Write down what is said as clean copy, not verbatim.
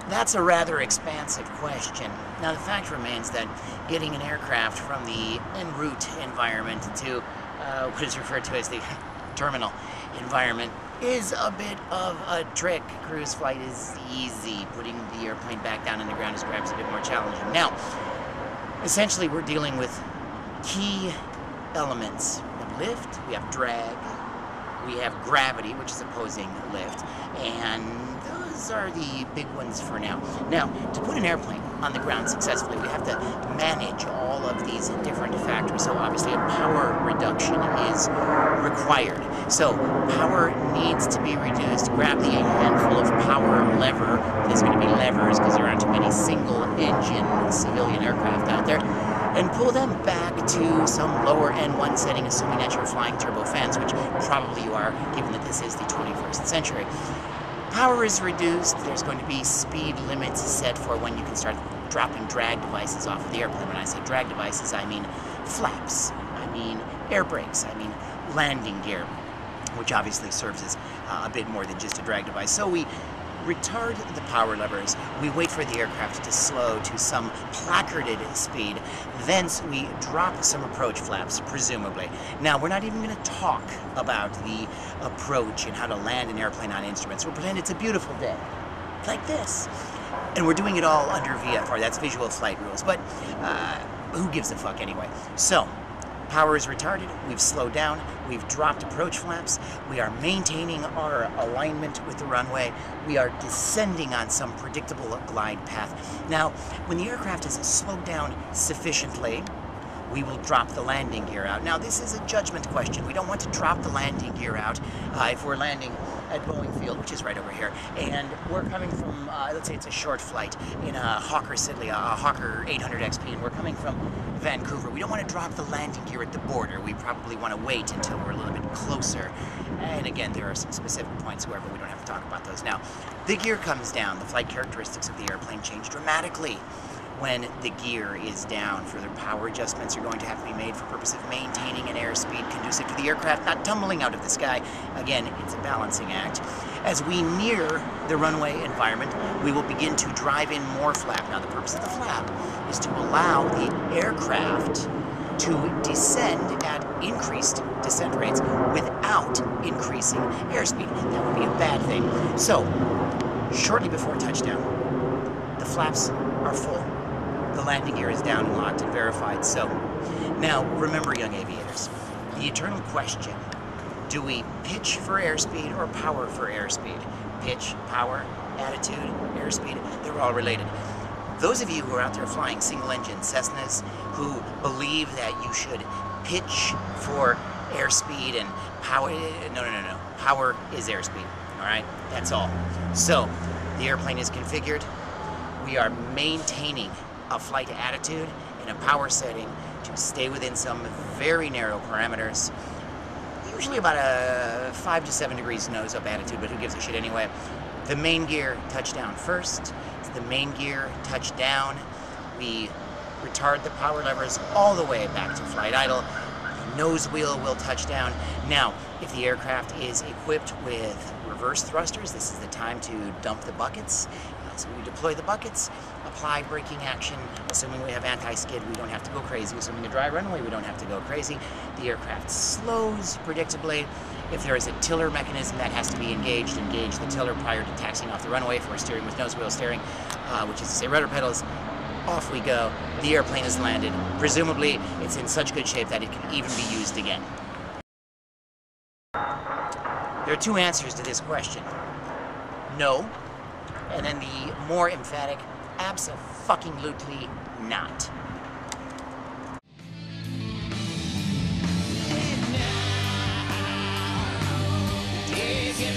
That's a rather expansive question. Now, the fact remains that getting an aircraft from the en route environment to what is referred to as the terminal environment is a bit of a trick. Cruise flight is easy. Putting the airplane back down on the ground is perhaps a bit more challenging. Now, essentially, we're dealing with key elements. We have lift, we have drag, we have gravity, which is opposing lift, and those are the big ones for now. Now, to put an airplane on the ground successfully, we have to manage all of these different factors. So obviously a power reduction is required. So power needs to be reduced. Grab the handful of power lever. There's going to be levers because there aren't too many single-engine civilian aircraft out there. And pull them back to some lower N1 setting, assuming that you're flying turbofans, which probably you are, given that this is the 21st century. Power is reduced. There's going to be speed limits set for when you can start dropping drag devices off of the airplane. When I say drag devices, I mean flaps, I mean air brakes, I mean landing gear, which obviously serves as a bit more than just a drag device. So we retard the power levers, we wait for the aircraft to slow to some placarded speed, thence we drop some approach flaps, presumably. Now, we're not even going to talk about the approach and how to land an airplane on instruments. We'll pretend it's a beautiful day, like this. And we're doing it all under VFR, that's visual flight rules, but who gives a fuck anyway? So, power is retarded, we've slowed down, we've dropped approach flaps, we are maintaining our alignment with the runway, we are descending on some predictable glide path. Now, when the aircraft is slowed down sufficiently, we will drop the landing gear out. Now, this is a judgment question. We don't want to drop the landing gear out if we're landing at Boeing Field, which is right over here, and we're coming from, let's say it's a short flight in a Hawker Siddeley, a Hawker 800XP, and we're coming from Vancouver. We don't want to drop the landing gear at the border. We probably want to wait until we're a little bit closer. And again, there are some specific points, however, we don't have to talk about those now. The gear comes down. The flight characteristics of the airplane change dramatically when the gear is down. Further power adjustments are going to have to be made for purpose of maintaining an airspeed conducive to the aircraft not tumbling out of the sky. Again, it's a balancing act. As we near the runway environment, we will begin to drive in more flap. Now, the purpose of the flap is to allow the aircraft to descend at increased descent rates without increasing airspeed. That would be a bad thing. So, shortly before touchdown, the flaps are full. The landing gear is down and locked and verified. So, now remember, young aviators, the eternal question: do we pitch for airspeed or power for airspeed? Pitch, power, attitude, airspeed, they're all related. Those of you who are out there flying single-engine Cessnas who believe that you should pitch for airspeed and power, no. Power is airspeed, all right? That's all. So, the airplane is configured. We are maintaining a flight attitude and a power setting to stay within some very narrow parameters. Usually about a 5 to 7 degrees nose-up attitude, but who gives a shit anyway? The main gear touchdown first. It's the main gear touchdown. We retard the power levers all the way back to flight idle. The nose wheel will touch down. Now, if the aircraft is equipped with reverse thrusters, this is the time to dump the buckets. So we deploy the buckets, apply braking action. Assuming we have anti-skid, we don't have to go crazy. Assuming a dry runway, we don't have to go crazy. The aircraft slows predictably. If there is a tiller mechanism that has to be engaged, engage the tiller prior to taxiing off the runway. If we're steering with nose wheel steering, which is to say rudder pedals, off we go. The airplane is landed. Presumably, it's in such good shape that it can even be used again. There are two answers to this question. No. And then the more emphatic, abso-fucking-lutely not. Days get